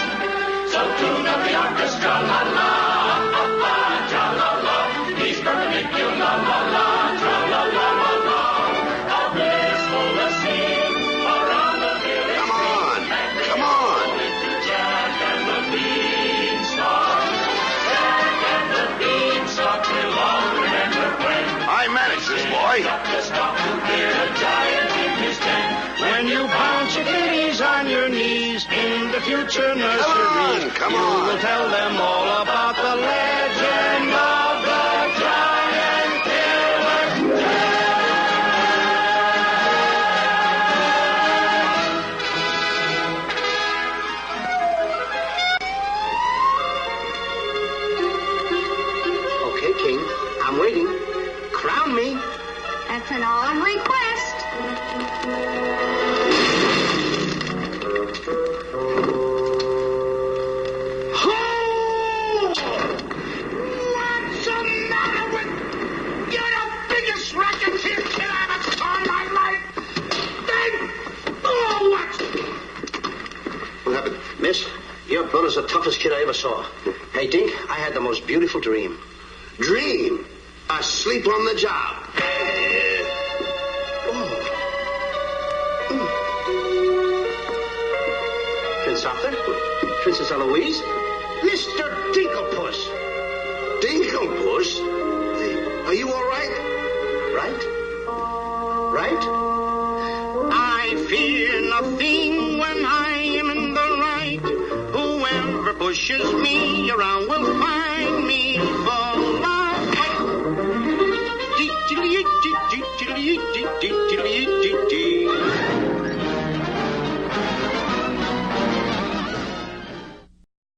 So tune up the orchestra, la la. Come on. manage this, boy. When you bounce your kitties on your knees in the future nursery, come you on. will tell them all about the legend of the giant killer. Okay, King. I'm waiting. Crown me. That's an odd request. What's the matter with... You're the biggest racketeer kid I ever saw in my life. What? What happened? Miss, your brother's the toughest kid I ever saw. Hey, Dink, I had the most beautiful dream. Dream? Asleep on the job. Prince Arthur? Princess Eloise? Mr. Dinklepuss. Dinklepuss? Are you all right? Right? Right? I fear nothing when I am in the right. Whoever pushes me around will find